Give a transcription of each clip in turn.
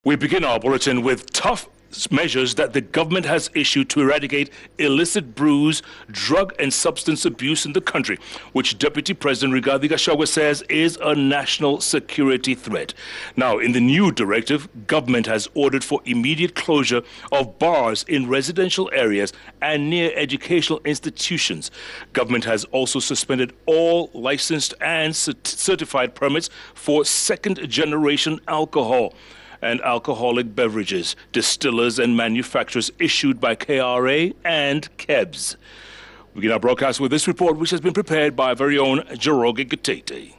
We begin our bulletin with tough measures that the government has issued to eradicate illicit brews, drug and substance abuse in the country, which Deputy President Rigathi Gachagua says is a national security threat. Now, in the new directive, government has ordered for immediate closure of bars in residential areas and near educational institutions. Government has also suspended all licensed and certified permits for second-generation alcohol and alcoholic beverages, distillers and manufacturers issued by KRA and KEBS. We begin our broadcast with this report, which has been prepared by our very own Njoroge Gatete.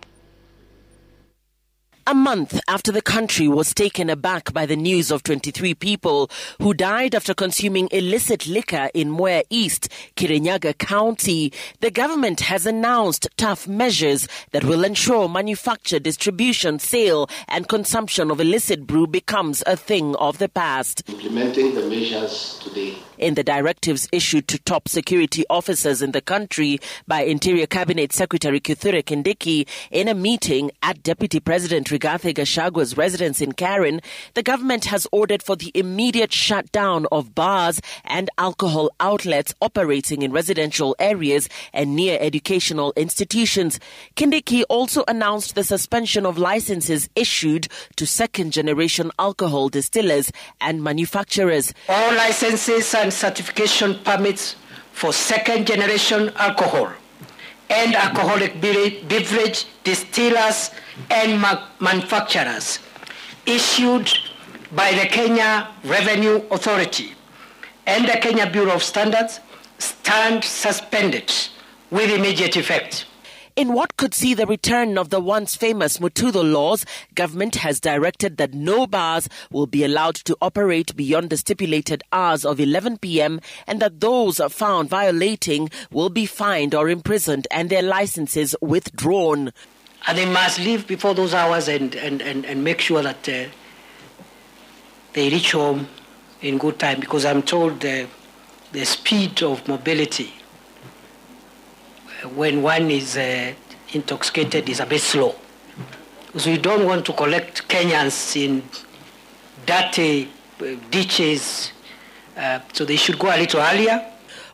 A month after the country was taken aback by the news of 23 people who died after consuming illicit liquor in Mwea East, Kirinyaga County, the government has announced tough measures that will ensure manufacture, distribution, sale and consumption of illicit brew becomes a thing of the past. Implementing the measures today. In the directives issued to top security officers in the country by Interior Cabinet Secretary Kithure Kindiki in a meeting at Deputy President Rigathi Gachagua's residence in Karen, the government has ordered for the immediate shutdown of bars and alcohol outlets operating in residential areas and near educational institutions. Kindiki also announced the suspension of licenses issued to second-generation alcohol distillers and manufacturers. All licenses and certification permits for second-generation alcohol and alcoholic beverage distillers and manufacturers issued by the Kenya Revenue Authority and the Kenya Bureau of Standards stand suspended with immediate effect. In what could see the return of the once famous Mutudo laws, government has directed that no bars will be allowed to operate beyond the stipulated hours of 11 p.m. and that those found violating will be fined or imprisoned and their licenses withdrawn. And they must leave before those hours and make sure that they reach home in good time, because I'm told the speed of mobility when one is intoxicated is a bit slow. So we don't want to collect Kenyans in dirty ditches, so they should go a little earlier.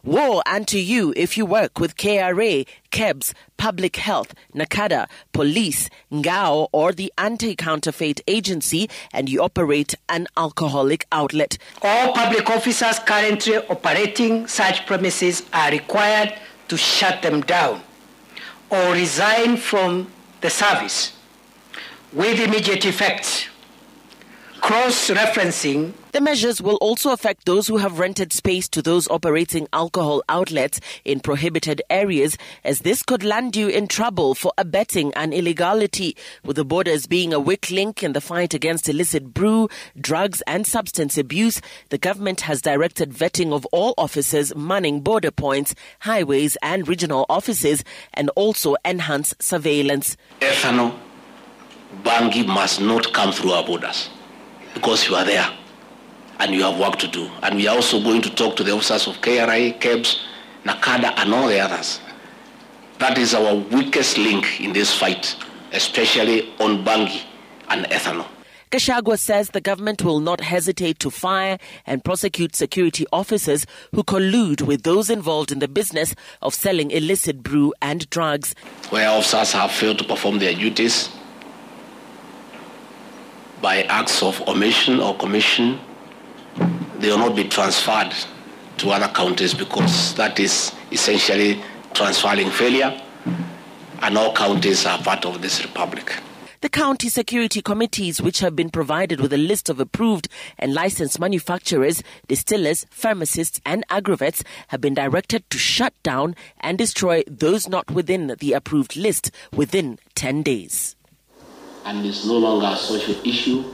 Woe unto you if you work with KRA, KEBS, Public Health, NACADA, Police, Ngao, or the Anti-Counterfeit Agency, and you operate an alcoholic outlet. All public officers currently operating such premises are required to shut them down or resign from the service with immediate effect. Cross-referencing. The measures will also affect those who have rented space to those operating alcohol outlets in prohibited areas, as this could land you in trouble for abetting an illegality, with the borders being a weak link in the fight against illicit brew, drugs and substance abuse. The government has directed vetting of all officers manning border points, highways and regional offices, and also enhance surveillance. Ethanol, bangi must not come through our borders, because you are there and you have work to do. And we are also going to talk to the officers of KRA, KEBS, NACADA and all the others. That is our weakest link in this fight, especially on bangi and ethanol. Gachagua says the government will not hesitate to fire and prosecute security officers who collude with those involved in the business of selling illicit brew and drugs. Where officers have failed to perform their duties by acts of omission or commission, they will not be transferred to other counties, because that is essentially transferring failure, and all counties are part of this republic. The county security committees, which have been provided with a list of approved and licensed manufacturers, distillers, pharmacists and agrovets, have been directed to shut down and destroy those not within the approved list within 10 days. And it's no longer a social issue.